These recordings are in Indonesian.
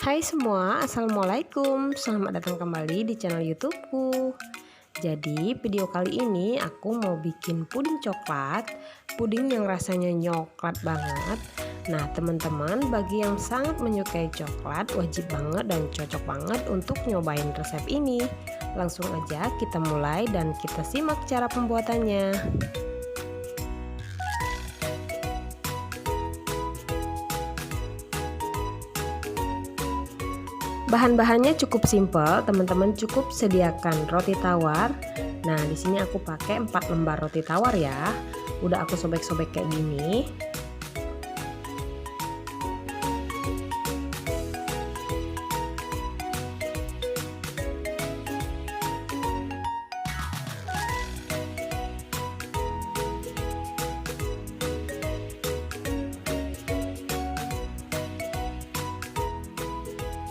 Hai semua, assalamualaikum. Selamat datang kembali di channel YouTubeku. Jadi video kali ini aku mau bikin puding coklat, puding yang rasanya coklat banget. Nah teman-teman, bagi yang sangat menyukai coklat, wajib banget dan cocok banget untuk nyobain resep ini. Langsung aja kita mulai dan kita simak cara pembuatannya. Bahan-bahannya cukup simpel, teman-teman cukup sediakan roti tawar. Nah, di sini aku pakai 4 lembar roti tawar ya. Udah aku sobek-sobek kayak gini.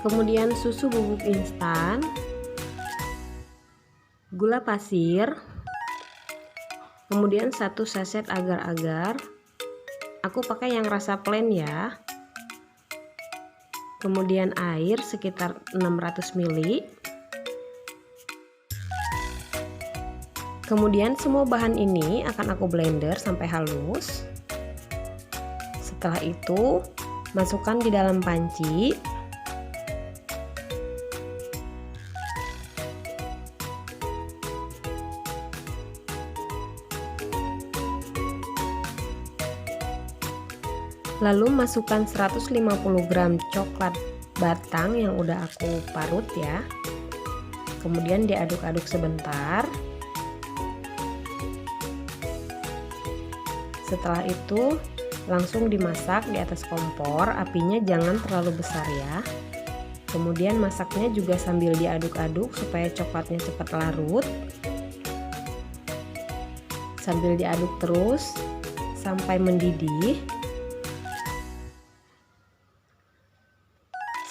Kemudian susu bubuk instan, gula pasir, kemudian 1 saset agar-agar. Aku pakai yang rasa plain ya. Kemudian air sekitar 600 ml. Kemudian semua bahan ini akan aku blender sampai halus. Setelah itu masukkan di dalam panci. Lalu masukkan 150 gram coklat batang yang udah aku parut ya. Kemudian diaduk-aduk sebentar. Setelah itu langsung dimasak di atas kompor, apinya jangan terlalu besar ya. Kemudian masaknya juga sambil diaduk-aduk supaya coklatnya cepat larut. Sambil diaduk terus sampai mendidih.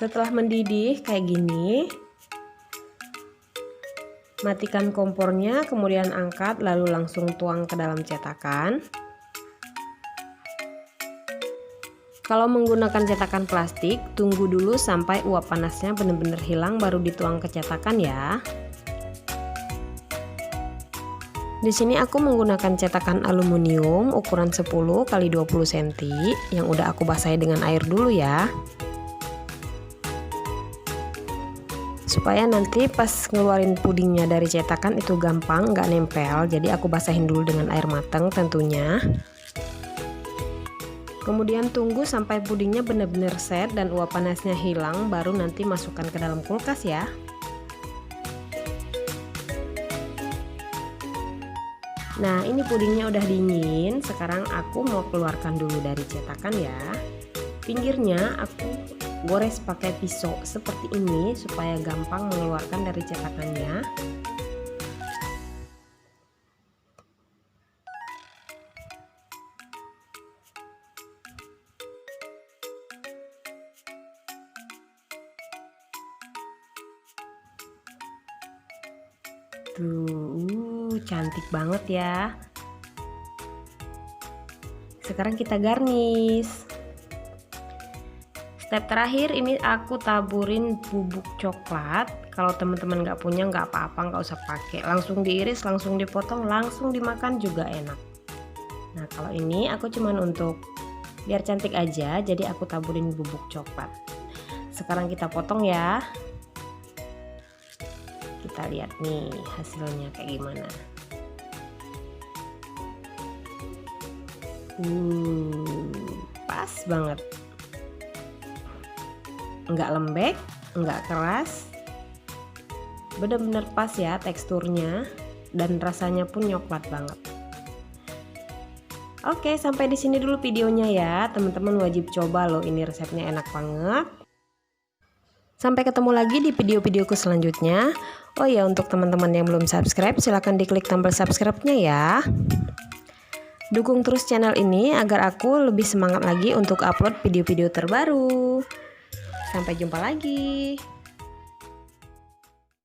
Setelah mendidih kayak gini, matikan kompornya, kemudian angkat lalu langsung tuang ke dalam cetakan. Kalau menggunakan cetakan plastik, tunggu dulu sampai uap panasnya benar-benar hilang baru dituang ke cetakan ya. Di sini aku menggunakan cetakan aluminium ukuran 10 x 20 cm yang udah aku basahi dengan air dulu ya. Supaya nanti pas ngeluarin pudingnya dari cetakan itu gampang, nggak nempel. Jadi aku basahin dulu dengan air matang tentunya. Kemudian tunggu sampai pudingnya benar-benar set dan uap panasnya hilang, baru nanti masukkan ke dalam kulkas ya. Nah ini pudingnya udah dingin. Sekarang aku mau keluarkan dulu dari cetakan ya. Pinggirnya aku gores pakai pisau seperti ini supaya gampang mengeluarkan dari cetakannya. Tuh, cantik banget ya. Sekarang kita garnish. Step terakhir ini aku taburin bubuk coklat. Kalau teman-teman nggak punya nggak apa-apa, nggak usah pakai. Langsung diiris, langsung dipotong, langsung dimakan juga enak. Nah kalau ini aku cuman untuk biar cantik aja, jadi aku taburin bubuk coklat. Sekarang kita potong ya. Kita lihat nih hasilnya kayak gimana. Pas banget. Nggak lembek, nggak keras, bener-bener pas ya teksturnya dan rasanya pun coklat banget. Oke, sampai di sini dulu videonya ya, teman-teman wajib coba loh, ini resepnya enak banget. Sampai ketemu lagi di video-videoku selanjutnya. Oh ya, untuk teman-teman yang belum subscribe, silahkan diklik tombol subscribe-nya ya. Dukung terus channel ini agar aku lebih semangat lagi untuk upload video-video terbaru. Sampai jumpa lagi.